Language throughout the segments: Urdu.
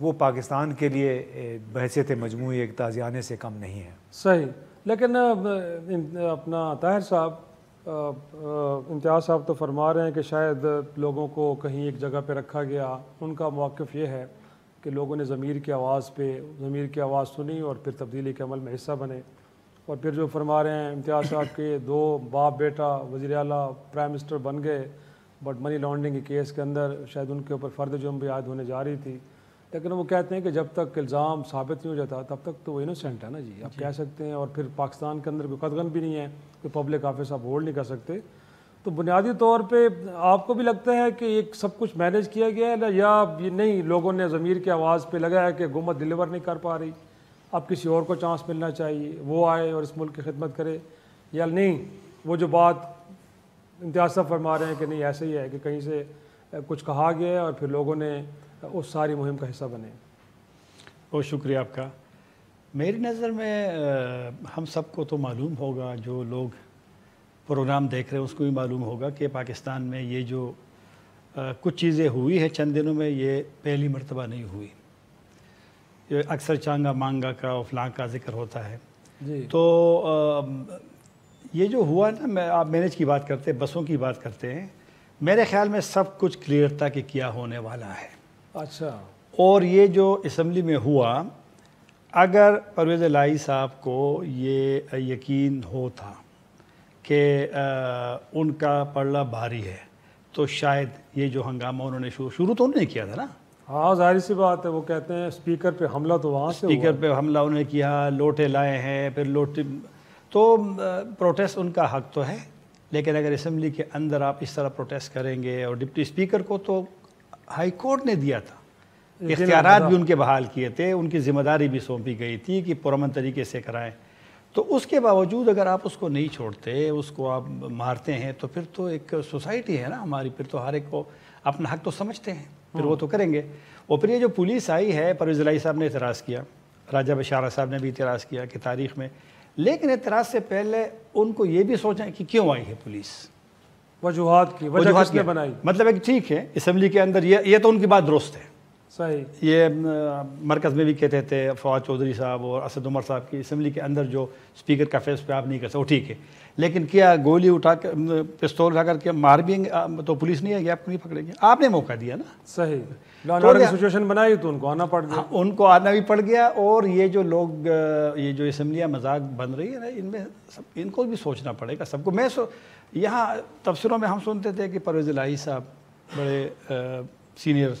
وہ پاکستان کے لیے بحیثیت مجموعی ایک تازیانے سے کم نہیں ہے. صحیح. لیکن اپنا طاہر صاحب، امتیاز صاحب تو فرما رہے ہیں کہ شاید لوگوں کو کہیں ایک جگہ پہ رکھا گیا. ان کا موقف یہ ہے کہ لوگوں نے ضمیر کی آواز سنی اور پھر تبدیلی کے عمل میں حصہ بنے. اور پھر جو فرما رہے ہیں امتیاز صاحب کے 2 باپ بیٹا وزیر اعلیٰ پرائم منسٹر بن گئے، بٹ منی لانڈرنگ کے کیس کے اندر شاید ان کے اوپر فرد جرم بھی عائد ہونے جا رہی تھی. لیکن وہ کہتے ہیں کہ جب تک الزام ثابت نہیں ہو جاتا تب تک تو وہ انوسینٹ ہے نا جی، آپ کہہ سکتے ہیں. اور پھر پاکستان کے اندر کوئی قدغن بھی نہیں ہے کہ پبلک آفس آپ ہولڈ نہیں کر سکتے. تو بنیادی طور پہ آپ کو بھی لگتا ہے کہ ایک سب کچھ مینیج کیا گیا ہے یا یہ نہیں، لوگوں نے ضمیر کی آواز پہ لگا ہے کہ حکومت ڈیلیور نہیں کر پا رہی، اب کسی اور کو چانس ملنا چاہیے، وہ آئے اور اس ملک کی خدمت کرے، یا نہیں وہ جو بات امتیاز صاحب فرما رہے ہیں کہ نہیں ایسے ہی ہے کہ کہیں سے کچھ کہا گیا ہے اور پھر لوگوں نے اس ساری مہم کا حصہ بنے؟ بہت شکریہ آپ کا. میری نظر میں ہم سب کو تو معلوم ہوگا، جو لوگ پروگرام دیکھ رہے ہیں اس کو بھی معلوم ہوگا کہ پاکستان میں یہ جو کچھ چیزیں ہوئی ہیں چند دنوں میں، یہ پہلی مرتبہ نہیں ہوئی. اکثر چانگا مانگا کا اور فلاں کا ذکر ہوتا ہے جی. تو یہ جو ہوا نا، آپ مینیج کی بات کرتے ہیں، بسوں کی بات کرتے ہیں، میرے خیال میں سب کچھ کلیئر تھا کہ کیا ہونے والا ہے. اچھا. اور یہ جو اسمبلی میں ہوا، اگر پرویز الہی صاحب کو یہ یقین ہوتا کہ ان کا پلڑا بھاری ہے تو شاید یہ جو ہنگامہ انہوں نے شروع تو انہوں نے کیا تھا نا. ہاں ظاہر سی بات ہے. وہ کہتے ہیں اسپیکر پہ حملہ تو وہاں سے اسپیکر پہ حملہ انہوں نے کیا، لوٹے لائے ہیں، پھر لوٹے، تو پروٹیسٹ ان کا حق تو ہے. لیکن اگر اسمبلی کے اندر آپ اس طرح پروٹیسٹ کریں گے، اور ڈپٹی اسپیکر کو تو ہائی کورٹ نے دیا تھا، اختیارات بھی ان کے بحال کیے تھے، ان کی ذمہ داری بھی سونپی گئی تھی کہ پرامن طریقے سے کرائیں. تو اس کے باوجود اگر آپ اس کو نہیں چھوڑتے، اس کو آپ مارتے ہیں، تو پھر تو ایک سوسائٹی ہے نا ہماری، پھر تو ہر ایک کو اپنا حق تو سمجھتے ہیں، پھر وہ تو کریں گے. اور پھر یہ جو پولیس آئی ہے، پرویز الہی صاحب نے اعتراض کیا، راجہ بشارہ صاحب نے بھی اعتراض کیا کہ تاریخ میں، لیکن اعتراض سے پہلے ان کو یہ بھی سوچیں کہ کیوں آئی ہے پولیس، وجوہات کی وجہ کس نے بنائی. مطلب ہے کہ ٹھیک ہے اسمبلی کے اندر یہ تو ان کی بات درست ہے. صحیح. یہ مرکز میں بھی کہتے تھے فواد چودھری صاحب اور اسد عمر صاحب کی، اسمبلی کے اندر جو اسپیکر کا فیس پہ آپ نہیں کر سکتے، وہ ٹھیک ہے، لیکن کیا گولی اٹھا کر پستول اٹھا کر کے مار بھی تو پولیس نہیں ہے کہ آپ نہیں پکڑیں گے؟ آپ نے موقع دیا نا. صحیح. لانڈر کی سچویشن بنائی تو ان کو آنا پڑ گیا. ان کو آنا بھی پڑ گیا. اور یہ جو لوگ یہ جو اسمبلیاں مذاق بن رہی ہے نا، ان میں ان کو بھی سوچنا پڑے گا سب کو. میں یہاں تبصروں میں ہم سنتے تھے کہ پرویز الہی صاحب بڑے سینئر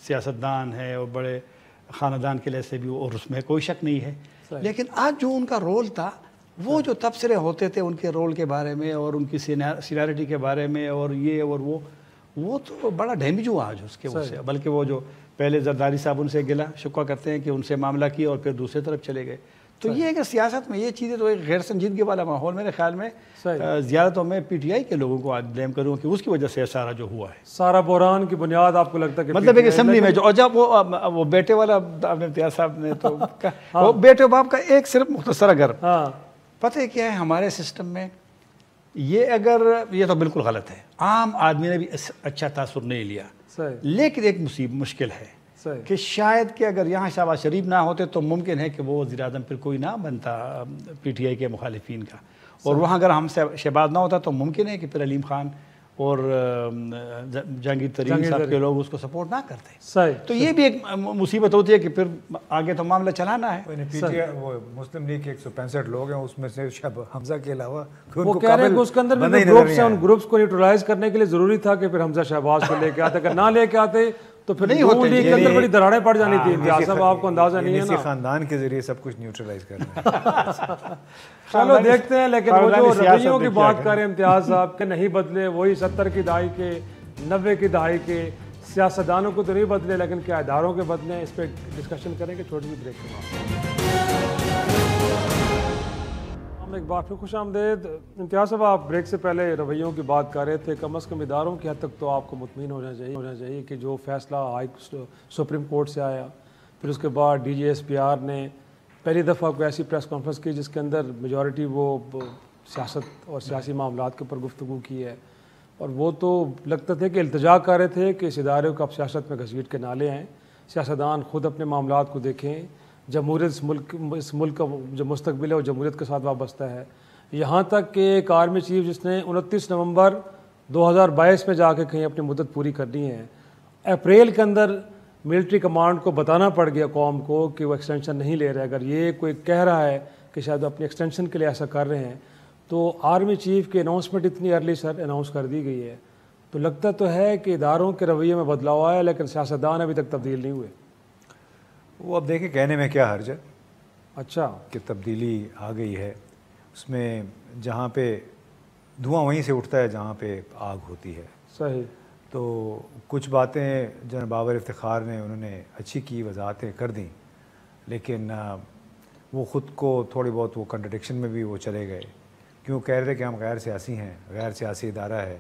سیاستدان ہے اور بڑے خاندان کے لحاظ سے بھی، اور اس میں کوئی شک نہیں ہے. لیکن آج جو ان کا رول تھا، وہ جو تبصرے ہوتے تھے ان کے رول کے بارے میں اور ان کی سینیرٹی کے بارے میں، اور یہ اور وہ تو بڑا ڈیمیج ہوا آج اس کے وہ سے. بلکہ وہ جو پہلے زرداری صاحب ان سے گلا شکوہ کرتے ہیں کہ ان سے معاملہ کیا اور پھر دوسرے طرف چلے گئے. تو یہ کہ سیاست میں یہ چیزیں تو ایک غیر سنجیدگی والا ماحول، میرے خیال میں زیادہ تو میں پی ٹی آئی کے لوگوں کو آج بلیم کروں کہ اس کی وجہ سے سارا جو ہوا ہے، سارا بحران کی بنیاد آپ کو لگتا ہے کہ مطلب ہے کہ اسمبلی میں جو، اور جب وہ بیٹے والا امتیاز صاحب نے تو وہ بیٹے باپ کا ایک صرف مختصر اگر پتہ ہے کیا ہے ہمارے سسٹم میں، یہ اگر یہ تو بالکل غلط ہے، عام آدمی نے بھی اچھا تاثر نہیں لیا، لیکن ایک مشکل ہے کہ شاید کہ اگر یہاں شہباز شریف نہ ہوتے تو ممکن ہے کہ وہ وزیر اعظم پھر کوئی نہ بنتا پی ٹی آئی کے مخالفین کا، اور وہاں اگر ہم سے شہباز نہ ہوتا تو ممکن ہے کہ پھر علیم خان اور جہانگیر ترین صاحب کے لوگ اس کو سپورٹ نہ کرتے. تو یہ بھی ایک مصیبت ہوتی ہے کہ پھر آگے تو معاملہ چلانا ہے. وہ مسلم لیگ کے 165 لوگ ہیں، اس میں سے حمزہ کے علاوہ وہ کہہ رہے ہیں کہ اس کے اندر بھی گروپس ہیں، ان گروپس کو نیوٹرلائز کرنے کے لیے ضروری تھا کہ پھر حمزہ شہباز کو لے کے آتے، اگر نہ لے کے آتے تو پھر نون لیگ کے اندر بڑی دراڑیں پڑ جانی تھی. امتیاز صاحب آپ کو اندازہ نہیں ہے نا، خاندان کے ذریعے سب کچھ نیوٹرلائز کرنا. چلو دیکھتے ہیں. لیکن وہ جو رویوں کی بات کر رہے ہیں امتیاز صاحب کہ نہیں بدلے، وہی 70 کی دہائی کے 90 کی دہائی کے سیاستدانوں کو تو نہیں بدلے، لیکن کیا اداروں کے بدلے، اس پہ ڈسکشن کریں کہ چھوٹی سی بریک کے بعد. ایک بار پھر خوش آمدید. امتیاز صاحب، آپ بریک سے پہلے رویوں کی بات کر رہے تھے. کم از کم اداروں کی حد تک تو آپ کو مطمئن ہونا چاہیے کہ جو فیصلہ سپریم کورٹ سے آیا، پھر اس کے بعد D G S P R نے پہلی دفعہ کوئی ایسی پریس کانفرنس کی جس کے اندر میجورٹی وہ سیاست اور سیاسی معاملات کے اوپر گفتگو کی ہے، اور وہ تو لگتا تھا کہ التجا کر رہے تھے کہ اس ادارے کو آپ سیاست میں گھسیٹ کے نہ لے آئیں. سیاستدان خود اپنے معاملات کو دیکھیں. جمہوریت اس ملک کا جو مستقبل ہے وہ جمہوریت کے ساتھ وابستہ ہے. یہاں تک کہ ایک آرمی چیف جس نے 29 نومبر 2022 میں جا کے کہیں اپنی مدت پوری کرنی ہے, اپریل کے اندر ملٹری کمانڈ کو بتانا پڑ گیا قوم کو کہ وہ ایکسٹینشن نہیں لے رہے. اگر یہ کوئی کہہ رہا ہے کہ شاید اپنی ایکسٹینشن کے لیے ایسا کر رہے ہیں, تو آرمی چیف کی اناؤنسمنٹ اتنی ارلی اناؤنس کر دی گئی ہے, تو لگتا تو ہے کہ اداروں کے رویے میں بدلاؤ آیا, لیکن سیاستدان ابھی تک تبدیل نہیں ہوئے. وہ اب دیکھیں کہنے میں کیا حرج ہے. اچھا, کہ تبدیلی آ گئی ہے. اس میں جہاں پہ دھواں وہیں سے اٹھتا ہے جہاں پہ آگ ہوتی ہے. صحیح. تو کچھ باتیں جناب بابر افتخار نے انہوں نے اچھی کی, وضاحتیں کر دیں, لیکن وہ خود کو تھوڑی بہت وہ کنٹرڈکشن میں بھی وہ چلے گئے. کیوں کہہ رہے تھے کہ ہم غیر سیاسی ہیں, غیر سیاسی ادارہ ہے,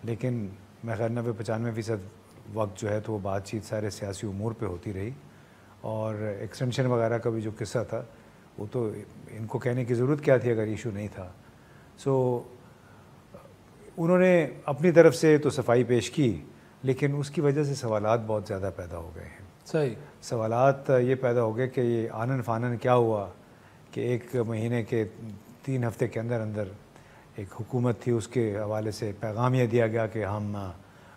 لیکن میں خیر 90-95% وقت جو ہے تو وہ بات چیت سارے سیاسی امور پہ ہوتی رہی. اور ایکسٹینشن وغیرہ کا بھی جو قصہ تھا وہ تو ان کو کہنے کی ضرورت کیا تھی اگر ایشو نہیں تھا. سو انہوں نے اپنی طرف سے تو صفائی پیش کی, لیکن اس کی وجہ سے سوالات بہت زیادہ پیدا ہو گئے ہیں. صحیح. سوالات یہ پیدا ہو گئے کہ یہ آنن فانن کیا ہوا کہ 1 مہینے کے 3 ہفتے کے اندر اندر ایک حکومت تھی, اس کے حوالے سے پیغام یہ دیا گیا کہ ہم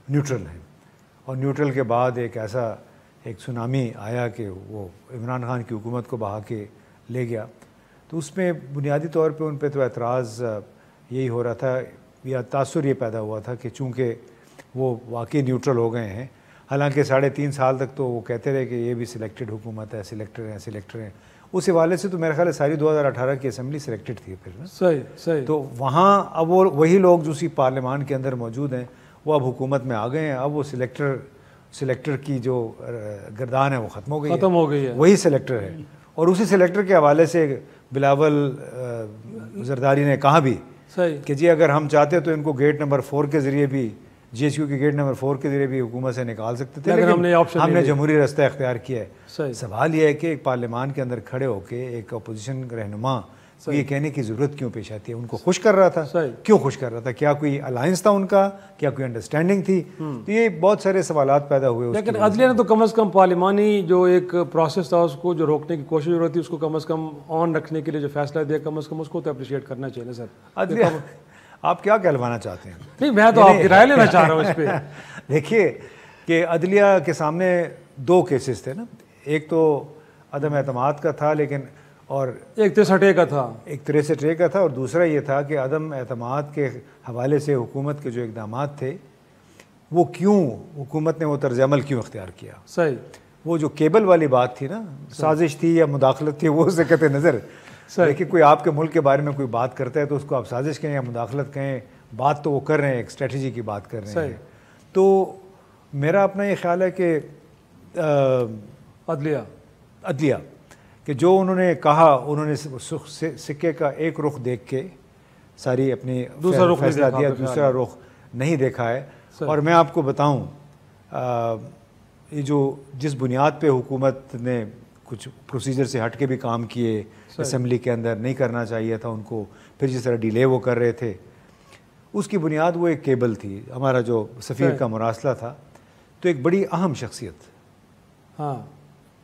نیوٹرل ہیں, اور نیوٹرل کے بعد ایک سونامی آیا کہ وہ عمران خان کی حکومت کو بہا کے لے گیا. تو اس میں بنیادی طور پہ ان پہ تو اعتراض یہی ہو رہا تھا, یا تاثر یہ پیدا ہوا تھا کہ چونکہ وہ واقعی نیوٹرل ہو گئے ہیں, حالانکہ 3.5 سال تک تو وہ کہتے رہے کہ یہ بھی سلیکٹڈ حکومت ہے, سلیکٹر ہیں. اس حوالے سے تو میرا خیال ہے ساری 2018 کی اسمبلی سلیکٹڈ تھی پھر نا. صحیح. تو وہاں اب وہ وہی لوگ جو اسی پارلیمان کے اندر موجود ہیں وہ اب حکومت میں آ گئے ہیں. اب وہ سلیکٹر کی جو گردان ہے وہ ختم ہو گئی ہے, وہی سلیکٹر ہے. اور اسی سلیکٹر کے حوالے سے بلاول زرداری نے کہا بھی کہ جی اگر ہم چاہتے تو ان کو گیٹ نمبر 4 کے ذریعے بھی, جی ایچ کیو کے گیٹ نمبر 4 کے ذریعے بھی حکومت سے نکال سکتے تھے, لیکن ہم نے جمہوری رستہ اختیار کیا ہے. سوال یہ ہے کہ ایک پارلیمان کے اندر کھڑے ہو کے ایک اپوزیشن رہنما یہ کہنے کی ضرورت کیوں پیش آتی ہے؟ ان کو خوش کر رہا تھا, کیوں خوش کر رہا تھا؟ کیا کوئی الائنس تھا ان کا, کیا کوئی انڈرسٹینڈنگ تھی؟ تو یہ بہت سارے سوالات پیدا ہوئے. لیکن عدلیہ نے تو کم از کم پارلیمانی جو ایک پروسیس تھا اس کو جو روکنے کی کوشش ضرورت تھی, اس کو کم از کم آن رکھنے کے لیے جو فیصلہ دیا, کم از کم اس کو تو اپریشیٹ کرنا چاہیے نا سر. عدلیہ آپ کیا کہلوانا چاہتے ہیں؟ نہیں, میں تو آپ کی رائے لینا چاہ رہا ہوں اس پہ. دیکھیے کہ عدلیہ کے سامنے 2 کیسز تھے نا. ایک تو عدم اعتماد کا تھا, لیکن اور ایک 63 کا تھا, ایک 63 کا تھا, اور دوسرا یہ تھا کہ عدم اعتماد کے حوالے سے حکومت کے جو اقدامات تھے وہ کیوں حکومت نے وہ طرز عمل کیوں اختیار کیا. صحیح. وہ جو کیبل والی بات تھی نا, سازش تھی یا مداخلت تھی, وہ سے قطع نظر. دیکھیے کوئی آپ کے ملک کے بارے میں کوئی بات کرتا ہے تو اس کو آپ سازش کہیں یا مداخلت کہیں, بات تو وہ کر رہے ہیں, ایک اسٹریٹجی کی بات کر رہے ہیں. تو میرا اپنا یہ خیال ہے کہ عدلیہ کہ جو انہوں نے کہا, انہوں نے سکے کا ایک رخ دیکھ کے ساری اپنی فیصلہ دیا, دوسرا رخ نہیں دیکھا ہے. اور میں آپ کو بتاؤں یہ جو جس بنیاد پہ حکومت نے کچھ پروسیجر سے ہٹ کے بھی کام کیے, اسمبلی کے اندر نہیں کرنا چاہیے تھا ان کو, پھر جس طرح ڈیلے وہ کر رہے تھے, اس کی بنیاد وہ ایک کیبل تھی. ہمارا جو سفیر کا مراسلہ تھا تو ایک بڑی اہم شخصیت,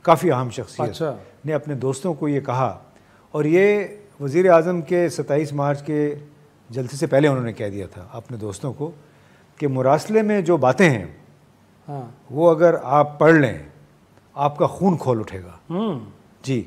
کافی اہم شخصیت نے اپنے دوستوں کو یہ کہا, اور یہ وزیر اعظم کے 27 مارچ کے جلسے سے پہلے انہوں نے کہہ دیا تھا اپنے دوستوں کو کہ مراسلے میں جو باتیں ہیں وہ اگر آپ پڑھ لیں آپ کا خون کھول اٹھے گا. جی,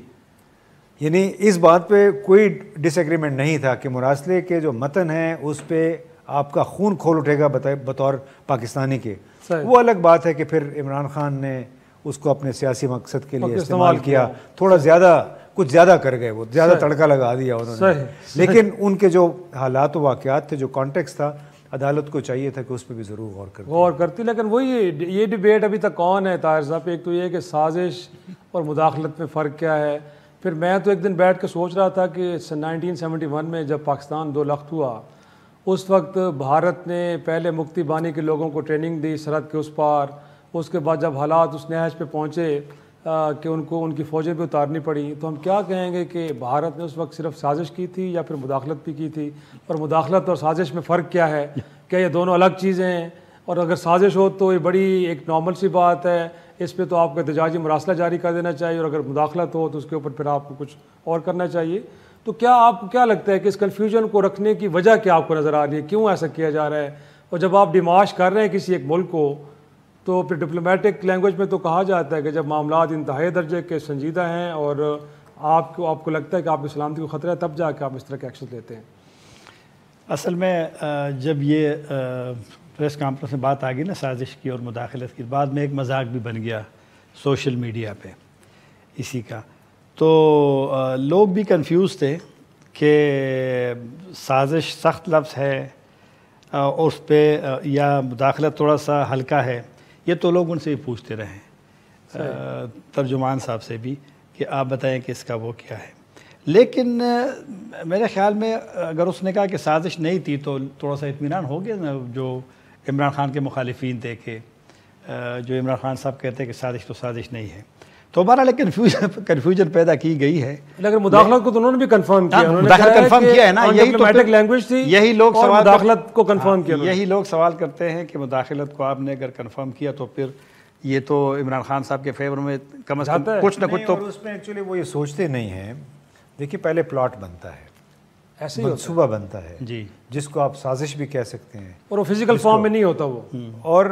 یعنی اس بات پہ کوئی ڈس ایگریمنٹ نہیں تھا کہ مراسلے کے جو متن ہیں اس پہ آپ کا خون کھول اٹھے گا بطور پاکستانی کے. وہ الگ بات ہے کہ پھر عمران خان نے اس کو اپنے سیاسی مقصد کے لیے استعمال کیا, تھوڑا زیادہ کچھ زیادہ کر گئے, وہ زیادہ تڑکا لگا دیا انہوں نے. لیکن ان کے جو حالات و واقعات تھے, جو کانٹیکس تھا, عدالت کو چاہیے تھا کہ اس پہ بھی ضرور غور کرتی. لیکن وہی یہ ڈیبیٹ ابھی تک کون ہے طاہر صاحب. ایک تو یہ کہ سازش اور مداخلت میں فرق کیا ہے. پھر میں تو ایک دن بیٹھ کے سوچ رہا تھا کہ 1971 میں جب پاکستان 2 لخت ہوا, اس وقت بھارت نے پہلے مکتی بانی کے لوگوں کو ٹریننگ دی سرحد کے اس پار. اس کے بعد جب حالات اس نہج پہ پہنچے کہ ان کو ان کی فوجیں بھی اتارنی پڑی, تو ہم کیا کہیں گے کہ بھارت نے اس وقت صرف سازش کی تھی یا پھر مداخلت بھی کی تھی؟ اور مداخلت اور سازش میں فرق کیا ہے؟ کیا یہ دونوں الگ چیزیں ہیں؟ اور اگر سازش ہو تو یہ بڑی ایک نارمل سی بات ہے, اس پہ تو آپ کو احتجاجی مراسلہ جاری کر دینا چاہیے، اور اگر مداخلت ہو تو اس کے اوپر پھر آپ کو کچھ اور کرنا چاہیے. تو کیا آپ کو کیا لگتا ہے کہ اس کنفیوژن کو رکھنے کی وجہ کیا آپ کو نظر آ رہی ہے، کیوں ایسا کیا جا رہا ہے؟ اور جب آپ ڈیمارش کر رہے ہیں کسی ایک ملک کو تو پھر ڈپلومیٹک لینگویج میں تو کہا جاتا ہے کہ جب معاملات انتہائی درجے کے سنجیدہ ہیں اور آپ کو لگتا ہے کہ آپ کی سلامتی کو خطرہ ہے، تب جا کے آپ اس طرح کے ایکشن لیتے ہیں. اصل میں جب یہ پریس کانفرنس میں بات آ گئی نا سازش کی اور مداخلت کی، بعد میں ایک مذاق بھی بن گیا سوشل میڈیا پہ اسی کا، تو لوگ بھی کنفیوز تھے کہ سازش سخت لفظ ہے اور اس پہ یا مداخلت تھوڑا سا ہلکا ہے. یہ تو لوگ ان سے بھی پوچھتے رہے ترجمان صاحب سے بھی کہ آپ بتائیں کہ اس کا وہ کیا ہے. لیکن میرے خیال میں اگر اس نے کہا کہ سازش نہیں تھی تو تھوڑا سا اطمینان ہو گیا نا. جو عمران خان کے مخالفین تھے کہ جو عمران خان صاحب کہتے ہیں کہ سازش تو سازش نہیں ہے، تو ہمارا لیکن کنفیوژن پیدا کی گئی ہے. لیکن مداخلت کو تو انہوں نے بھی کنفرم کیا، مداخلت کنفرم کیا ہے نا. یہی ڈپلومیٹک لینگویج تھی، یہی لوگ سوال مداخلت کو کنفرم کیا. یہی لوگ سوال کرتے ہیں کہ مداخلت کو آپ نے اگر کنفرم کیا تو پھر یہ تو عمران خان صاحب کے فیور میں کم از کم کچھ نہ کچھ تو. اور اس میں ایکچولی وہ یہ سوچتے نہیں ہیں. دیکھیے پہلے پلاٹ بنتا ہے، ایسے ہی منصوبہ بنتا ہے جی، جس کو آپ سازش بھی کہہ سکتے ہیں، اور وہ فزیکل فارم میں نہیں ہوتا وہ. اور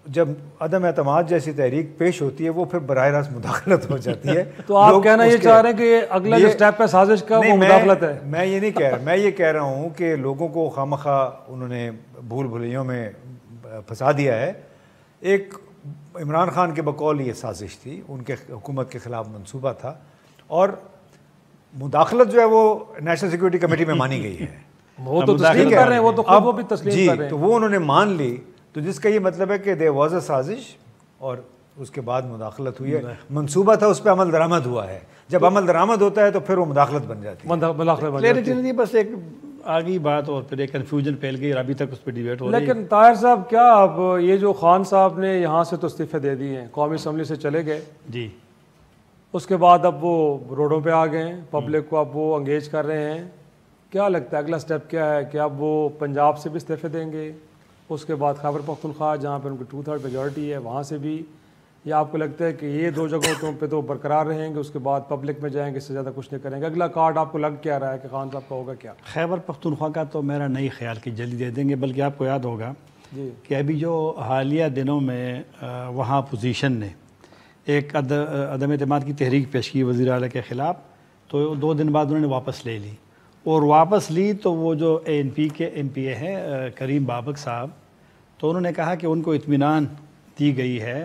جب عدم اعتماد جیسی تحریک پیش ہوتی ہے وہ پھر براہ راست مداخلت ہو جاتی ہے. تو آپ کہنا یہ چاہ رہے ہیں کہ اگلا جو سٹیپ ہے سازش کا وہ مداخلت ہے؟ میں یہ نہیں کہہ رہا، میں یہ کہہ رہا ہوں کہ لوگوں کو خواہ انہوں نے بھول بھلیوں میں پھنسا دیا ہے. ایک عمران خان کے بقول یہ سازش تھی، ان کے حکومت کے خلاف منصوبہ تھا، اور مداخلت جو ہے وہ نیشنل سیکورٹی کمیٹی میں مانی گئی ہے. وہ تو تسلیم کر رہے ہیں، وہ تو خود وہ بھی تسلیم کر رہے ہیں. تو وہ انہوں نے مان لی، تو جس کا یہ مطلب ہے کہ دیر واز اے سازش اور اس کے بعد مداخلت ہوئی ہے. منصوبہ تھا، اس پہ عمل درآمد ہوا ہے. جب عمل درآمد ہوتا ہے تو پھر وہ مداخلت بن جاتی ہے. کلیئرٹی بس ایک آگئی بات اور پھر ایک کنفیوژن پھیل گئی اور ابھی تک اس پہ ڈیبیٹ ہو رہی ہے. لیکن طاہر صاحب کیا اب یہ جو خان صاحب نے یہاں سے تو استعفے دے دیے ہیں، قومی اسمبلی سے چلے گئے جی، اس کے بعد اب وہ روڈوں پہ آ گئے ہیں، پبلک کو اب وہ انگیج کر رہے ہیں، کیا لگتا ہے اگلا سٹیپ کیا ہے؟ کہ اب وہ پنجاب سے بھی استعفے دیں گے، اس کے بعد خیبر پختونخوا جہاں پہ ان کی 2/3 میجورٹی ہے وہاں سے بھی، یا آپ کو لگتا ہے کہ یہ دو جگہوں پہ تو برقرار رہیں گے، اس کے بعد پبلک میں جائیں گے، اس سے زیادہ کچھ نہیں کریں گے؟ اگلا کارڈ آپ کو لگ کیا رہا ہے کہ خان صاحب کا ہوگا کیا؟ خیبر پختونخوا کا تو میرا نہیں خیال کہ جلدی دے دیں گے، بلکہ آپ کو یاد ہوگا کہ ابھی جو حالیہ دنوں میں وہاں اپوزیشن نے ایک عدم اعتماد کی تحریک پیش کی وزیر اعلیٰ کے خلاف، تو 2 دن بعد انہوں نے واپس لے لی، اور واپس لی تو وہ جو ANP کے MP ہیں کریم بابک صاحب، تو انہوں نے کہا کہ ان کو اطمینان دی گئی ہے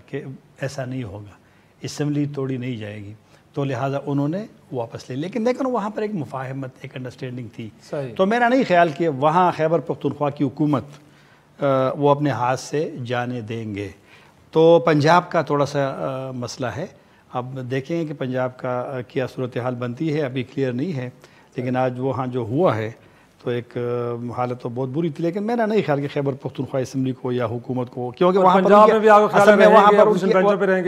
کہ ایسا نہیں ہوگا، اسمبلی توڑی نہیں جائے گی، تو لہٰذا انہوں نے واپس لے. لیکن وہاں پر ایک مفاہمت، ایک انڈرسٹینڈنگ تھی. تو میرا نہیں خیال کہ وہاں خیبر پختونخوا کی حکومت وہ اپنے ہاتھ سے جانے دیں گے. تو پنجاب کا تھوڑا سا مسئلہ ہے، اب دیکھیں کہ پنجاب کا کیا صورتحال بنتی ہے، ابھی کلیئر نہیں ہے. لیکن آج وہاں جو ہوا ہے تو ایک حالت تو بہت بری تھی. لیکن میرا نہیں خیال کہ خیبر پختونخوا اسمبلی کو یا حکومت کو، کیونکہ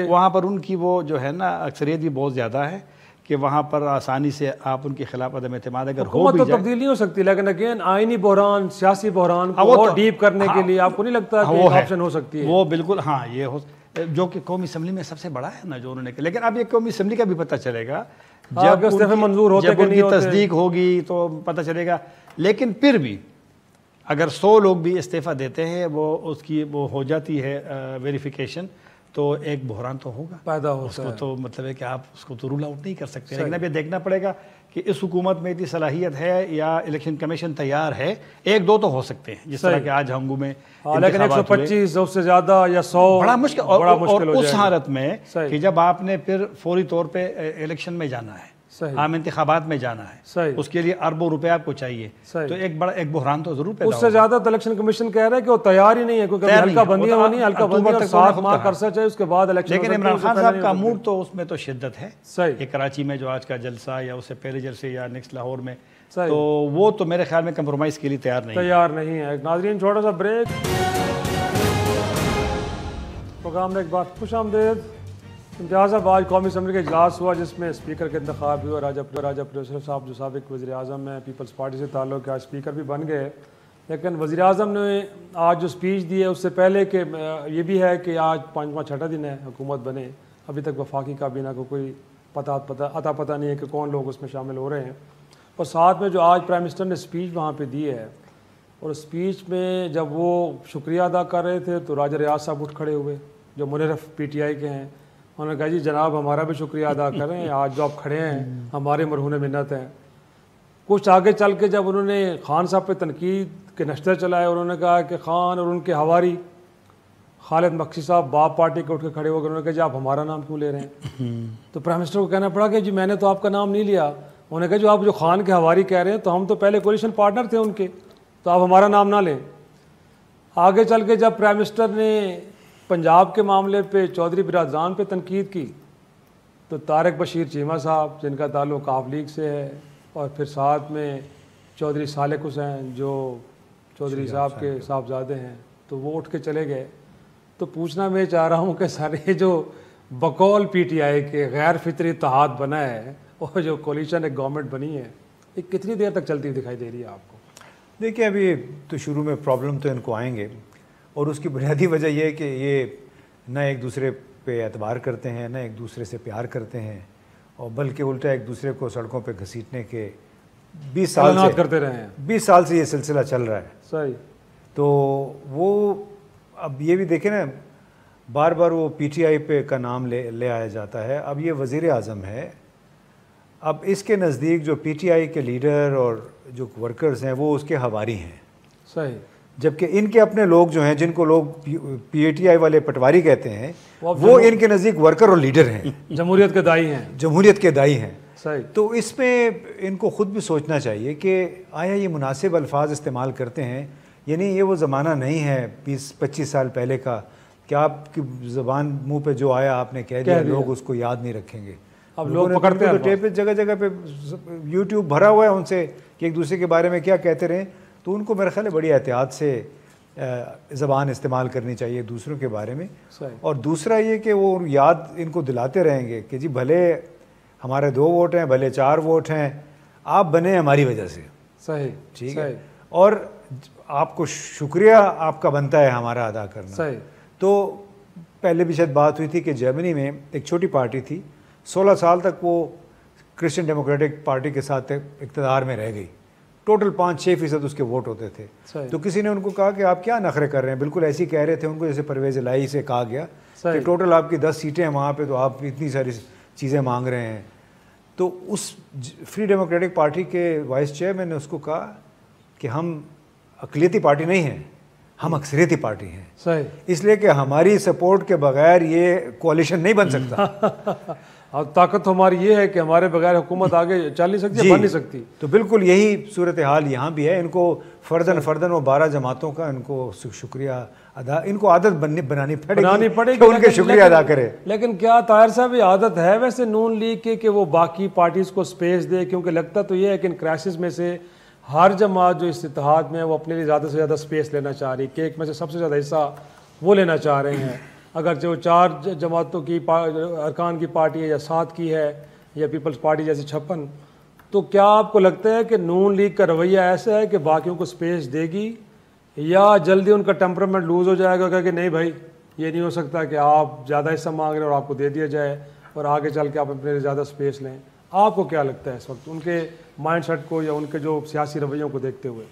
وہاں پر ان کی وہ جو ہے نا اکثریت بھی بہت زیادہ ہے کہ وہاں پر آسانی سے آپ ان کے خلاف عدم اعتماد اگر ہو بھی جائے. تبدیلی نہیں ہو سکتی، لیکن اگین آئینی بحران، سیاسی بحران کو اور ڈیپ کرنے کے لیے آپ کو نہیں لگتا کہ ایک آپشن ہو سکتی ہے؟ وہ بالکل ہاں، یہ ہو جو کہ قومی اسمبلی میں سب سے بڑا ہے نا جو انہوں نے کہا. لیکن اب یہ قومی اسمبلی کا بھی پتہ چلے گا جب منظور ہوتے جب ان کی تصدیق ہوگی تو پتہ چلے گا. لیکن پھر بھی اگر 100 لوگ بھی استعفیٰ دیتے ہیں، وہ اس کی وہ ہو جاتی ہے ویریفیکیشن، تو ایک بحران تو ہوگا پیدا ہو. اس کو تو مطلب ہے کہ آپ اس کو تو رول آؤٹ نہیں کر سکتے. لیکن اب یہ دیکھنا پڑے گا کہ اس حکومت میں اتنی صلاحیت ہے یا الیکشن کمیشن تیار ہے. 1-2 تو ہو سکتے ہیں جس طرح کہ آج ہنگو میں، لیکن 125 اس سے زیادہ یا 100 بڑا مشکل. اور اس حالت میں کہ جب آپ نے پھر فوری طور پہ الیکشن میں جانا ہے، عام انتخابات میں جانا ہے، اس کے لیے اربوں روپے آپ کو چاہیے، تو ایک بحران تو ضرور پیدا ہوگا. اس سے زیادہ تو الیکشن کمیشن کہہ رہا ہے کہ وہ تیار ہی نہیں ہے، کیونکہ ہلکا بندی ہونی، ہلکا بندی اور 7 ماہ کر سا چاہیے، اس کے بعد الیکشن. لیکن عمران خان صاحب کا موڈ تو اس میں تو شدت ہے. یہ کراچی میں جو آج کا جلسہ یا اس سے پہلے جلسے یا نیکسٹ لاہور میں، تو وہ تو میرے خیال میں کمپرومائز کے لیے تیار نہیں ہے. ناظرین چھوٹا سا بریک، پروگرام میں ایک بار خوش آمدید. امتیاز صاحب، آج قومی اسمبلی کا اجلاس ہوا جس میں اسپیکر کے انتخاب ہوئے. راجہ پروسر صاحب جو سابق وزیر اعظم ہیں، پیپلز پارٹی سے تعلق ہے، اسپیکر بھی بن گئے. لیکن وزیر اعظم نے آج جو سپیچ دی ہے اس سے پہلے کہ یہ بھی ہے کہ آج 5واں 6واں دن ہے حکومت بنے، ابھی تک وفاقی کابینہ کو کوئی پتہ نہیں ہے کہ کون لوگ اس میں شامل ہو رہے ہیں، اور ساتھ میں جو آج پرائم منسٹر نے سپیچ وہاں پہ دی ہے، اور سپیچ میں جب وہ شکریہ ادا کر رہے تھے تو راجہ ریاض صاحب اٹھ کھڑے ہوئے جو منرف پی ٹی آئی کے ہیں، انہوں نے کہا جی جناب ہمارا بھی شکریہ ادا کریں، آج جو آپ کھڑے ہیں ہمارے مرہون منت ہیں۔ کچھ آگے چل کے جب انہوں نے خان صاحب پہ تنقید کے نشتر چلائے، انہوں نے کہا کہ خان اور ان کے ہواری خالد مکسی صاحب باپ پارٹی کے اٹھ کے کھڑے ہو گئے، انہوں نے کہا جی آپ ہمارا نام کیوں لے رہے ہیں؟ تو پرائم منسٹر کو کہنا پڑا کہ جی میں نے تو آپ کا نام نہیں لیا۔ انہوں نے کہا جو آپ جو خان کے ہواری کہہ رہے ہیں تو ہم تو پہلے کولیشن پارٹنر تھے ان کے، تو آپ ہمارا نام نہ لیں۔ آگے چل کے جب پرائم منسٹر نے پنجاب کے معاملے پہ چودھری برادران پہ تنقید کی تو طارق بشیر چیمہ صاحب جن کا تعلق عوامی لیگ سے ہے، اور پھر ساتھ میں چودھری صالح حسین جو چودھری صاحب کے صاحبزادے ہیں، تو وہ اٹھ کے چلے گئے۔ تو پوچھنا میں چاہ رہا ہوں کہ سارے جو بقول پی ٹی آئی کے غیر فطری اتحاد بنا ہے اور جو کولیشن ایک گورنمنٹ بنی ہے، یہ کتنی دیر تک چلتی دکھائی دے رہی ہے آپ کو؟ دیکھیں ابھی تو شروع میں پرابلم تو ان کو آئیں گے، اور اس کی بنیادی وجہ یہ ہے کہ یہ نہ ایک دوسرے پہ اعتبار کرتے ہیں، نہ ایک دوسرے سے پیار کرتے ہیں، اور بلکہ الٹا ایک دوسرے کو سڑکوں پہ گھسیٹنے کے 20 سال سے کرتے رہے ہیں، 20 سال سے یہ سلسلہ چل رہا ہے۔ صحیح۔ تو وہ اب یہ بھی دیکھیں نا، بار بار وہ پی ٹی آئی پہ کا نام لے آیا جاتا ہے۔ اب یہ وزیر اعظم ہے، اب اس کے نزدیک جو پی ٹی آئی کے لیڈر اور جو ورکرز ہیں وہ اس کے ہواری ہیں، صحیح، جبکہ ان کے اپنے لوگ جو ہیں جن کو لوگ پی اے ٹی آئی والے پٹواری کہتے ہیں وہ ان کے نزدیک ورکر اور لیڈر ہیں، جمہوریت کے دائی ہیں، جمہوریت کے دائی ہیں۔ صحیح۔ تو اس میں ان کو خود بھی سوچنا چاہیے کہ آیا یہ مناسب الفاظ استعمال کرتے ہیں؟ یعنی یہ وہ زمانہ نہیں ہے 20-25 سال پہلے کا کہ آپ کی زبان منہ پہ جو آیا آپ نے کہہ دیا، لوگ اس کو یاد نہیں رکھیں گے۔ اب لوگ پکڑتے ہیں ٹیپ پہ جگہ جگہ پہ یوٹیوب بھرا ہوا ہے ان سے کہ ایک دوسرے کے بارے میں کیا کہتے رہیں، تو ان کو میرا خیال ہے بڑی احتیاط سے زبان استعمال کرنی چاہیے دوسروں کے بارے میں۔ اور دوسرا یہ کہ وہ یاد ان کو دلاتے رہیں گے کہ جی بھلے ہمارے 2 ووٹ ہیں، بھلے 4 ووٹ ہیں، آپ بنے ہماری وجہ سے۔ صحیح، ٹھیک ہے، اور آپ کو شکریہ آپ کا بنتا ہے ہمارا ادا کرنا۔ صحیح۔ تو پہلے بھی شاید بات ہوئی تھی کہ جرمنی میں ایک چھوٹی پارٹی تھی، 16 سال تک وہ کرسچن ڈیموکریٹک پارٹی کے ساتھ اقتدار میں رہ گئی، ٹوٹل 5-6% اس کے ووٹ ہوتے تھے۔ تو کسی نے ان کو کہا کہ آپ کیا نخرے کر رہے ہیں، بالکل ایسے ہی کہہ رہے تھے ان کو جیسے پرویز الہی سے کہا گیا کہ ٹوٹل آپ کی 10 سیٹیں ہیں وہاں پہ، تو آپ اتنی ساری چیزیں مانگ رہے ہیں۔ تو اس فری ڈیموکریٹک پارٹی کے وائس چیئرمین نے اس کو کہا کہ ہم اقلیتی پارٹی نہیں ہیں، ہم اکثریتی پارٹی ہیں، صحیح، اس لیے کہ ہماری سپورٹ کے بغیر یہ کوalition نہیں بن سکتا۔ اور طاقت ہماری یہ ہے کہ ہمارے بغیر حکومت آگے چل نہیں سکتی، بن نہیں سکتی۔ تو بالکل یہی صورتحال یہاں بھی ہے۔ ان کو فرداً وہ 12 جماعتوں کا ان کو شکریہ ادا، ان کو عادت بنانی پڑے گی کہ ان کے شکریہ ادا کرے۔ لیکن کیا طاہر صاحب یہ عادت ہے ویسے نون لیگ کی کہ وہ باقی پارٹیز کو سپیس دے؟ کیونکہ لگتا تو یہ ہے کہ ان کرائسس میں سے ہر جماعت جو اس اتحاد میں ہے وہ اپنے لیے زیادہ سے زیادہ سپیس لینا چاہ رہی ہے، کیک میں سے سب سے زیادہ حصہ وہ لینا چاہ رہے ہیں۔ اگرچہ وہ 4 جماعتوں کی ارکان کی پارٹی ہے یا 7 کی ہے یا پیپلز پارٹی جیسے 56، تو کیا آپ کو لگتا ہے کہ نون لیگ کا رویہ ایسا ہے کہ باقیوں کو سپیس دے گی، یا جلدی ان کا ٹیمپرامنٹ لوز ہو جائے گا کہ نہیں بھائی یہ نہیں ہو سکتا کہ آپ زیادہ حصہ مانگ رہے ہیں اور آپ کو دے دیا جائے اور آگے چل کے آپ اپنے لیے زیادہ سپیس لیں؟ آپ کو کیا لگتا ہے اس وقت ان کے مائنڈ سیٹ کو یا ان کے جو سیاسی رویوں کو دیکھتے ہوئے؟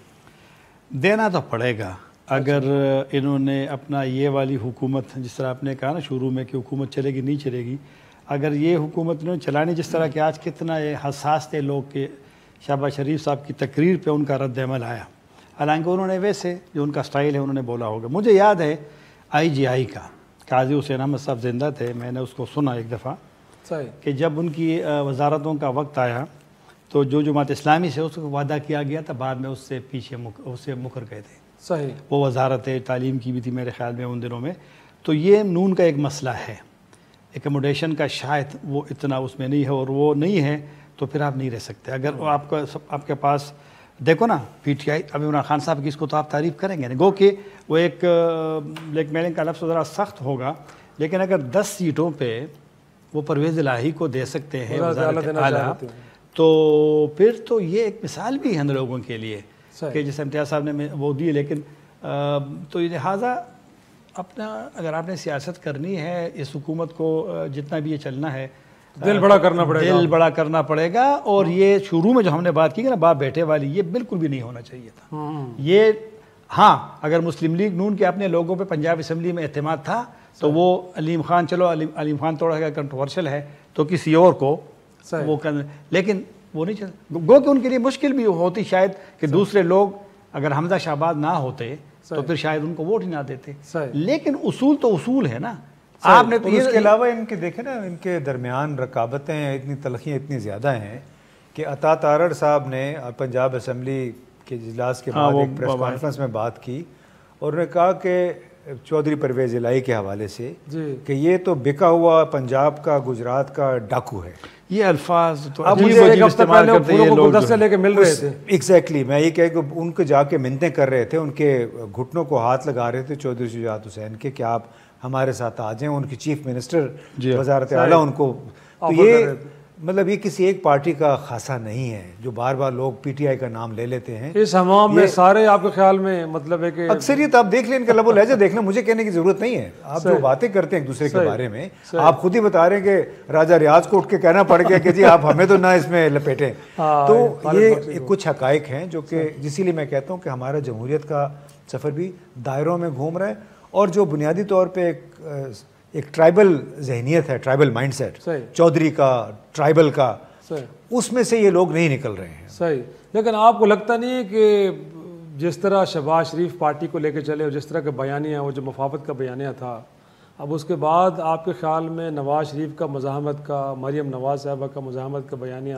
دینا تو پڑے گا اگر انہوں نے اپنا یہ والی حکومت، جس طرح آپ نے کہا نا شروع میں کہ حکومت چلے گی نہیں چلے گی، اگر یہ حکومت انہوں نے چلانی، جس طرح کہ آج کتنا یہ حساس تھے لوگ کہ شہباز شریف صاحب کی تقریر پہ ان کا رد عمل آیا، حالانکہ انہوں نے ویسے جو ان کا سٹائل ہے انہوں نے بولا ہوگا۔ مجھے یاد ہے IGI کا قاضی حسین احمد صاحب زندہ تھے، میں نے اس کو سنا ایک دفعہ کہ جب ان کی وزارتوں کا وقت آیا تو جو جماعت اسلامی سے اس کو وعدہ کیا گیا تھا، بعد میں اس سے پیچھے مکر گئے تھے۔ صحیح، وہ وزارت تعلیم کی بھی تھی میرے خیال میں ان دنوں میں۔ تو یہ نون کا ایک مسئلہ ہے، ایکوموڈیشن کا شاید وہ اتنا اس میں نہیں ہے، اور وہ نہیں ہے تو پھر آپ نہیں رہ سکتے۔ اگر آپ کے پاس دیکھو نا PTI، ابھی عمران خان صاحب کی اس کو تو آپ تعریف کریں گے، گو کہ وہ ایک بلیک میلنگ کا لفظ ذرا سخت ہوگا، لیکن اگر 10 سیٹوں پہ وہ پرویز الہی کو دے سکتے ہیں وزارت اعلیٰ، تو پھر تو یہ ایک مثال بھی ہے ہم لوگوں کے لیے کہ جیسے امتیاز صاحب نے وہ دی، لیکن تو لہٰذا اپنا اگر آپ نے سیاست کرنی ہے، اس حکومت کو جتنا بھی یہ چلنا ہے دل بڑا کرنا پڑے گا، دل بڑا کرنا پڑے گا. اور یہ شروع میں جو ہم نے بات کی نا باپ بیٹے والی، یہ بالکل بھی نہیں ہونا چاہیے تھا. یہ ہاں اگر مسلم لیگ نون کے اپنے لوگوں پہ پنجاب اسمبلی میں اعتماد تھا تو وہ علیم خان، چلو علیم خان تھوڑا سا کنٹروورشل ہے تو کسی اور کو وہ کرنا، لیکن وہ نہیں چلتا. گو کہ ان کے لیے مشکل بھی ہوتی شاید کہ دوسرے لوگ اگر حمزہ شہباز نہ ہوتے تو پھر شاید ان کو ووٹ ہی نہ دیتے. لیکن اصول تو اصول ہے نا. آپ نے اس کے علاوہ ان کے دیکھیں نا، ان کے درمیان رکابتیں اتنی تلخیاں اتنی زیادہ ہیں کہ عطا تارڑ صاحب نے پنجاب اسمبلی کے اجلاس کے بعد ایک پریس کانفرنس میں بات کی اور انہوں نے کہا کہ چودھری پرویز الہی کے حوالے سے کہ یہ تو بکا ہوا پنجاب کا گجرات کا ڈاکو ہے. یہ الفاظ تو اب مجھے ایک ہفتہ پہلے پوروں کو گلدستے لے کے مل رہے تھے. ایگزیکٹلی میں یہ کہہ کہ ان کو جا کے منتیں کر رہے تھے، ان کے گھٹنوں کو ہاتھ لگا رہے تھے چودھری شجاعت حسین کے کہ آپ ہمارے ساتھ آ جائیں. ان کی چیف منسٹر وزارت اعلیٰ ان کو، تو یہ مطلب یہ کسی ایک پارٹی کا خاصہ نہیں ہے جو بار بار لوگ پی ٹی آئی کا نام لے لیتے ہیں. اس ہمام میں سارے آپ کے خیال میں مطلب ہے کہ اکثریت آپ دیکھ لیں، ان کا لب و لہجہ دیکھنا، مجھے کہنے کی ضرورت نہیں ہے. آپ جو باتیں کرتے ہیں ایک دوسرے کے بارے میں، آپ خود ہی بتا رہے ہیں کہ راجہ ریاض کو اٹھ کے کہنا پڑ گیا کہ جی آپ ہمیں تو نہ اس میں لپیٹیں. تو یہ کچھ حقائق ہیں جو کہ اسی لیے میں کہتا ہوں کہ ہمارا جمہوریت کا سفر بھی دائروں میں گھوم رہا ہے، اور جو بنیادی طور پہ ایک ٹرائبل ذہنیت ہے، ٹرائبل مائنڈ سیٹ چودھری کا، ٹرائبل کا، اس میں سے یہ لوگ نہیں نکل رہے ہیں. صحیح. لیکن آپ کو لگتا نہیں ہے کہ جس طرح شہباز شریف پارٹی کو لے کے چلے اور جس طرح کا بیانیہ، وہ جو مفاوضت کا بیانیہ تھا، اب اس کے بعد آپ کے خیال میں نواز شریف کا مزاحمت کا، مریم نواز صاحبہ کا مزاحمت کا بیانیہ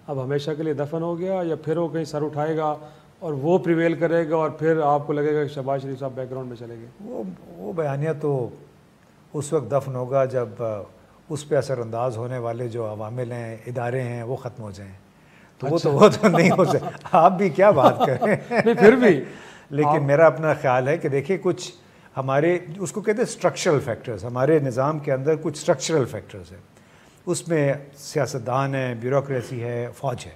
اب ہمیشہ کے لیے دفن ہو گیا، یا پھر وہ کہیں سر اٹھائے گا اور وہ پریویل کرے گا اور پھر آپ کو لگے گا کہ شہباز شریف صاحب بیک گراؤنڈ میں چلے گئے؟ وہ بیانیہ تو اس وقت دفن ہوگا جب اس پہ اثر انداز ہونے والے جو عوامل ہیں، ادارے ہیں، وہ ختم ہو جائیں. تو وہ تو نہیں ہو سکتا. آپ بھی کیا بات کریں. پھر بھی لیکن میرا اپنا خیال ہے کہ دیکھیں کچھ ہمارے اس کو کہتے ہیں اسٹرکچرل فیکٹرز، ہمارے نظام کے اندر کچھ اسٹرکچرل فیکٹرز ہیں. اس میں سیاستدان ہیں، بیوروکریسی ہے، فوج ہے.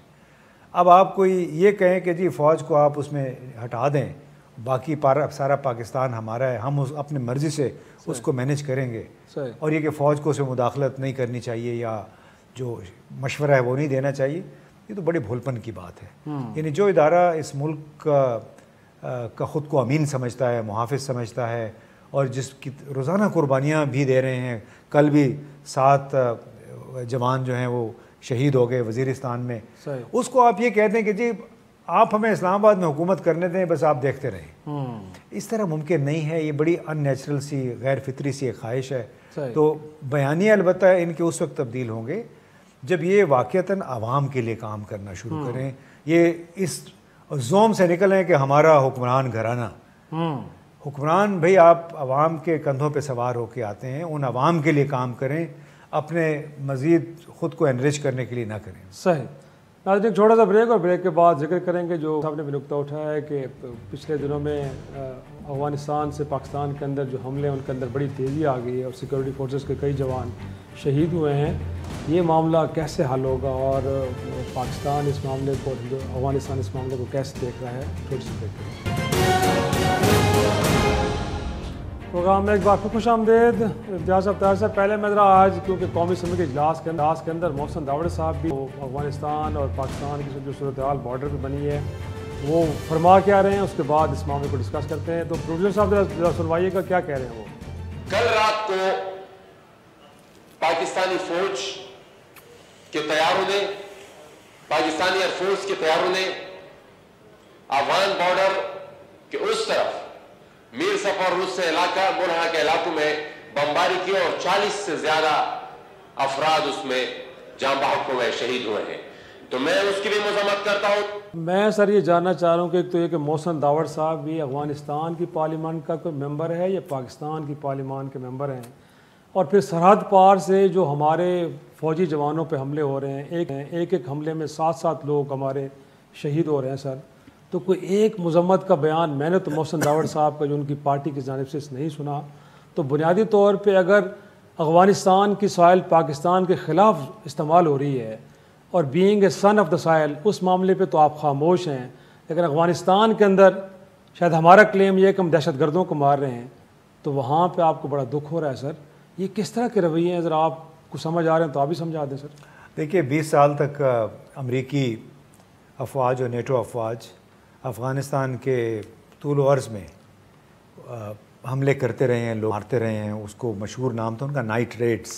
اب آپ کوئی یہ کہیں کہ جی فوج کو آپ اس میں ہٹا دیں، باقی سارا پاکستان ہمارا ہے، ہم اپنی مرضی سے اس کو مینیج کریں گے، اور یہ کہ فوج کو اس میں مداخلت نہیں کرنی چاہیے یا جو مشورہ ہے وہ نہیں دینا چاہیے، یہ تو بڑی بھولپن کی بات ہے. یعنی جو ادارہ اس ملک کا خود کو امین سمجھتا ہے، محافظ سمجھتا ہے، اور جس کی روزانہ قربانیاں بھی دے رہے ہیں، کل بھی 7 جوان جو ہیں وہ شہید ہو گئے وزیرستان میں، اس کو آپ یہ کہتے ہیں کہ جی آپ ہمیں اسلام آباد میں حکومت کرنے دیں، بس آپ دیکھتے رہیں. اس طرح ممکن نہیں ہے. یہ بڑی ان نیچرل سی، غیر فطری سی ایک خواہش ہے. تو بیانیہ البتہ ان کے اس وقت تبدیل ہوں گے جب یہ واقعتاً عوام کے لیے کام کرنا شروع کریں، یہ اس زوم سے نکلیں کہ ہمارا حکمران گھرانہ. حکمران بھئی آپ عوام کے کندھوں پہ سوار ہو کے آتے ہیں، ان عوام کے لیے کام کریں، اپنے مزید خود کو انرچ کرنے کے لیے نہ کریں. صحیح. ناظرین چھوٹا سا بریک، اور بریک کے بعد ذکر کریں گے جو صاحب نے بھی نقطہ اٹھایا ہے کہ پچھلے دنوں میں افغانستان سے پاکستان کے اندر جو حملے ہیں ان کے اندر بڑی تیزی آ گئی ہے اور سیکورٹی فورسز کے کئی جوان شہید ہوئے ہیں. یہ معاملہ کیسے حل ہوگا اور پاکستان اس معاملے کو، افغانستان اس معاملے کو کیسے دیکھ رہا ہے؟ تھوڑی سی بریک. پروگرام میں ایک بار پھر خوش آمدید. امتیاز صاحب پہلے میں ذرا آج کیونکہ قومی اسمبلی کے اجلاس کے اندر محسن داوڑ صاحب بھی افغانستان اور پاکستان کی جو صورتحال بارڈر پہ بنی ہے وہ فرما کے آ رہے ہیں، اس کے بعد اس معاملے کو ڈسکس کرتے ہیں. تو پروڈیوسر صاحب ذرا سنوائیے گا کیا کہہ رہے ہیں وہ. کل رات کو پاکستانی فوج کے طیاروں نے، پاکستانی ایئر فورس کے طیاروں نے افغان بارڈر کے اس طرف میر صفا روس سے علاقہ ملحقہ کے علاقوں میں بمباری کی اور 40 سے زیادہ افراد اس میں جاں بحق ہوئے، شہید ہوئے ہیں. تو میں اس کی بھی مذمت کرتا ہوں. میں سر یہ جاننا چاہ رہا ہوں کہ ایک تو یہ کہ محسن داوڑ صاحب بھی افغانستان کی پارلیمان کا کوئی ممبر ہے یا پاکستان کی پارلیمان کے ممبر ہیں، اور پھر سرحد پار سے جو ہمارے فوجی جوانوں پہ حملے ہو رہے ہیں، ایک حملے میں 7 لوگ ہمارے شہید ہو رہے ہیں سر. تو کوئی ایک مذمت کا بیان میں نے تو محسن داوڑ صاحب کا جو ان کی پارٹی کی جانب سے نہیں سنا. تو بنیادی طور پہ اگر افغانستان کی سوائل پاکستان کے خلاف استعمال ہو رہی ہے اور being a sun of the سائل، اس معاملے پہ تو آپ خاموش ہیں، لیکن افغانستان کے اندر شاید ہمارا کلیم یہ ہے کہ ہم دہشت گردوں کو مار رہے ہیں، تو وہاں پہ آپ کو بڑا دکھ ہو رہا ہے سر. یہ کس طرح کے رویے ہیں، ذرا آپ کو سمجھ آ رہے ہیں تو آپ بھی سمجھا دیں سر. دیکھیے 20 سال تک امریکی افواج اور نیٹو افواج افغانستان کے طول و عرض میں حملے کرتے رہے ہیں، لوگ مارتے رہے ہیں. اس کو مشہور نام تھا ان کا نائٹ ریڈز.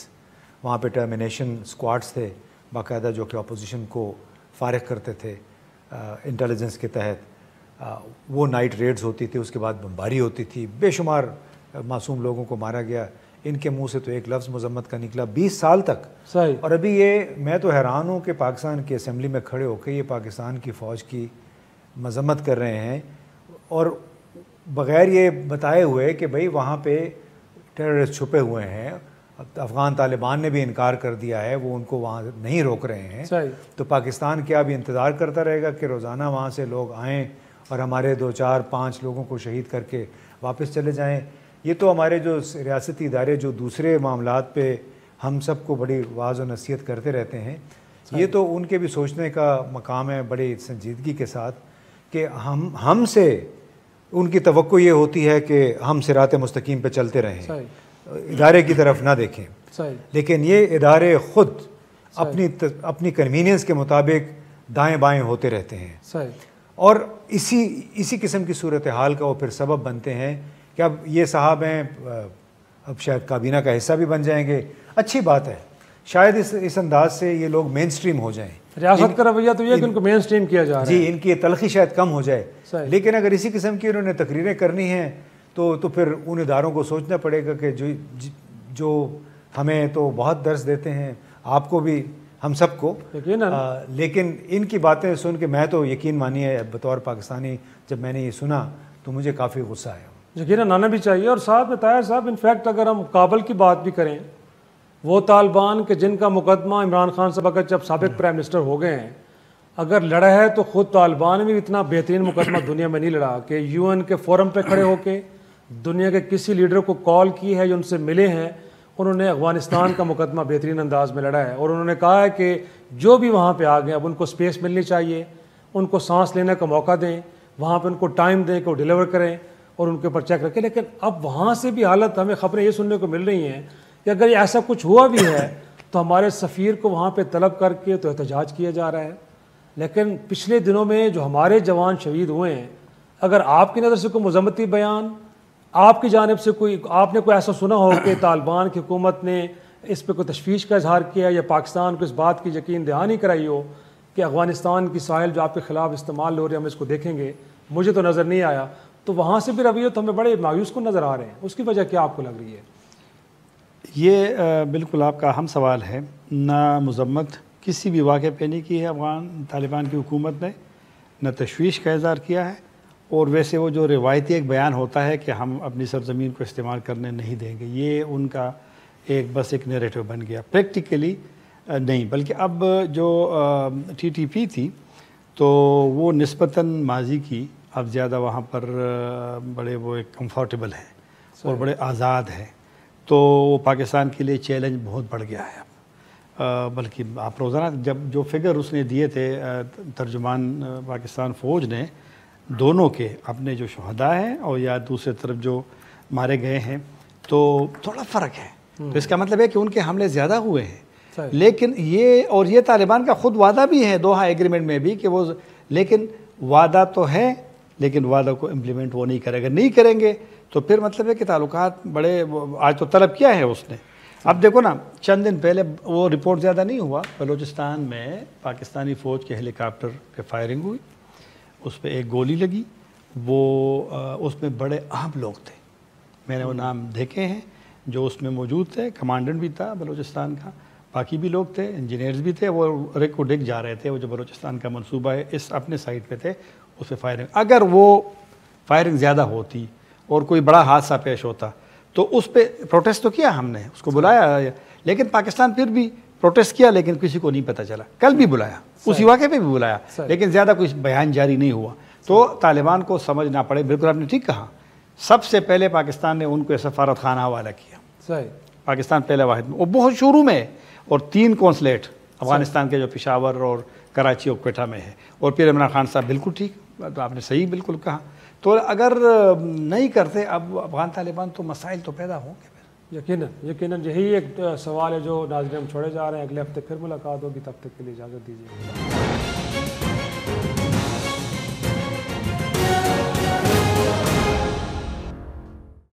وہاں پہ ٹرمینیشن اسکواڈس تھے باقاعدہ جو کہ اپوزیشن کو فارغ کرتے تھے انٹیلیجنس کے تحت. وہ نائٹ ریڈز ہوتی تھی، اس کے بعد بمباری ہوتی تھی، بے شمار معصوم لوگوں کو مارا گیا. ان کے منہ سے تو ایک لفظ مذمت کا نکلا 20 سال تک. صحیح. اور ابھی یہ میں تو حیران ہوں کہ پاکستان کی اسمبلی میں کھڑے ہو کے یہ پاکستان کی فوج کی مذمت کر رہے ہیں اور بغیر یہ بتائے ہوئے کہ بھئی وہاں پہ ٹیررسٹ چھپے ہوئے ہیں. افغان طالبان نے بھی انکار کر دیا ہے، وہ ان کو وہاں نہیں روک رہے ہیں. صحیح. تو پاکستان کیا ابھی انتظار کرتا رہے گا کہ روزانہ وہاں سے لوگ آئیں اور ہمارے 2 4 5 لوگوں کو شہید کر کے واپس چلے جائیں؟ یہ تو ہمارے جو ریاستی ادارے جو دوسرے معاملات پہ ہم سب کو بڑی واعظ و نصیحت کرتے رہتے ہیں، یہ تو ان کے بھی سوچنے کا مقام ہے بڑی سنجیدگی کے ساتھ کہ ہم سے ان کی توقع یہ ہوتی ہے کہ ہم صراط مستقیم پہ چلتے رہیں، ادارے کی طرف نہ دیکھیں. لیکن یہ ادارے خود اپنی کنوینئنس کے مطابق دائیں بائیں ہوتے رہتے ہیں اور اسی قسم کی صورتحال کا وہ پھر سبب بنتے ہیں کہ اب یہ صاحب ہیں اب شاید کابینہ کا حصہ بھی بن جائیں گے. اچھی بات ہے، شاید اس انداز سے یہ لوگ مین سٹریم ہو جائیں. ریاست کا رویہ تو یہ کہ ان کو مین سٹریم کیا جا رہا ہے. جی، ان کی تلخی شاید کم ہو جائے. لیکن اگر اسی قسم کی انہوں نے تقریریں کرنی ہیں تو پھر ان اداروں کو سوچنا پڑے گا کہ جو ہمیں تو بہت درس دیتے ہیں، آپ کو بھی، ہم سب کو، لیکن ان کی باتیں سن کے میں تو یقین مانیے بطور پاکستانی جب میں نے یہ سنا تو مجھے کافی غصہ آیا. یقیناً آنا بھی چاہیے. اور ساتھ میں طاہر صاحب انفیکٹ اگر ہم کابل کی بات بھی کریں، وہ طالبان کہ جن کا مقدمہ عمران خان صاحب کا جب سابق پرائم منسٹر ہو گئے ہیں، اگر لڑا ہے تو خود طالبان میں اتنا بہترین مقدمہ دنیا میں نہیں لڑا کہ UN کے فورم پہ کھڑے ہو کے دنیا کے کسی لیڈر کو کال کی ہے یا ان سے ملے ہیں، انہوں نے افغانستان کا مقدمہ بہترین انداز میں لڑا ہے. اور انہوں نے کہا ہے کہ جو بھی وہاں پہ آ گئے اب ان کو سپیس ملنی چاہیے، ان کو سانس لینے کا موقع دیں، وہاں پہ ان کو ٹائم دیں کہ وہ ڈیلیور کریں اور ان کے اوپر چیک رکھیں. لیکن اب وہاں سے بھی حالت ہمیں خبریں یہ سننے کو مل رہی ہیں کہ اگر یہ ایسا کچھ ہوا بھی ہے تو ہمارے سفیر کو وہاں پہ طلب کر کے تو احتجاج کیا جا رہا ہے. لیکن پچھلے دنوں میں جو ہمارے جوان شہید ہوئے ہیں، اگر آپ کی نظر سے کوئی مذمتی بیان آپ کی جانب سے آپ نے کوئی ایسا سنا ہو کہ طالبان کی حکومت نے اس پہ کوئی تشویش کا اظہار کیا یا پاکستان کو اس بات کی یقین دہانی کرائی ہو کہ افغانستان کی ساحل جو آپ کے خلاف استعمال ہو رہے ہیں ہم اس کو دیکھیں گے، مجھے تو نظر نہیں آیا. تو وہاں سے بھی رویے تو ہمیں بڑے مایوس کو نظر آ رہے ہیں. اس کی وجہ کیا آپ کو لگ رہی ہے؟ یہ بالکل آپ کا اہم سوال ہے. نہ مذمت کسی بھی واقعے پہ نہیں کی ہے افغان طالبان کی حکومت نے، نہ تشویش کا اظہار کیا ہے. اور ویسے وہ جو روایتی ایک بیان ہوتا ہے کہ ہم اپنی سرزمین کو استعمال کرنے نہیں دیں گے، یہ ان کا بس ایک نیریٹو بن گیا. پریکٹیکلی نہیں، بلکہ اب جو TTP تھی تو وہ نسبتاً ماضی کی اب زیادہ وہاں پر بڑے وہ ایک کمفرٹیبل ہیں اور بڑے آزاد ہیں. تو پاکستان کے لیے چیلنج بہت بڑھ گیا ہے اب. بلکہ آپ روزانہ جب جو فگر اس نے دیے تھے ترجمان پاکستان فوج نے، دونوں کے اپنے جو شہداء ہیں اور یا دوسری طرف جو مارے گئے ہیں، تو تھوڑا فرق ہے. تو اس کا مطلب ہے کہ ان کے حملے زیادہ ہوئے ہیں. لیکن یہ طالبان کا خود وعدہ بھی ہے دوحہ ایگریمنٹ میں بھی کہ وہ، لیکن وعدہ تو ہے لیکن وعدہ کو امپلیمنٹ وہ نہیں کرے گا. نہیں کریں گے تو پھر مطلب ہے کہ تعلقات بڑے، آج تو طلب کیا ہے اس نے. اب دیکھو نا، چند دن پہلے وہ رپورٹ زیادہ نہیں ہوا، بلوچستان میں پاکستانی فوج کے ہیلی کاپٹر پہ فائرنگ ہوئی، اس پہ ایک گولی لگی. وہ اس میں بڑے اہم لوگ تھے، میں نے وہ نام دیکھے ہیں جو اس میں موجود تھے. کمانڈنٹ بھی تھا بلوچستان کا، باقی بھی لوگ تھے، انجینئرز بھی تھے. وہ ریک کو ڈگ جا رہے تھے، وہ جو بلوچستان کا منصوبہ ہے اس اپنے سائٹ پہ تھے، اس پہ فائرنگ. اگر وہ فائرنگ زیادہ ہوتی اور کوئی بڑا حادثہ پیش ہوتا تو اس پہ پروٹیسٹ تو کیا ہم نے، اس کو بلایا، لیکن پاکستان پھر بھی پروٹیسٹ کیا لیکن کسی کو نہیں پتہ چلا. کل بھی بلایا، اسی واقعے پہ بھی بلایا، لیکن زیادہ کچھ بیان جاری نہیں ہوا. تو طالبان کو سمجھنا پڑے. بالکل آپ نے ٹھیک کہا، سب سے پہلے پاکستان نے ان کو سفارت خانہ حوالہ کیا. پاکستان پہلے واحد میں، وہ بہت شروع میں، اور 3 قونصلیٹ افغانستان کے جو پشاور اور کراچی اور کوئٹہ میں ہے. اور پھر عمران خان صاحب بالکل ٹھیک، تو آپ نے صحیح بالکل کہا. تو اگر نہیں کرتے اب افغان طالبان تو مسائل تو پیدا ہوں گے. یقیناً یہی ایک سوال ہے جو ناظرین ہم چھوڑے جا رہے ہیں. اگلے ہفتے پھر ملاقات ہوگی، تب تک کے لیے اجازت دیجیے.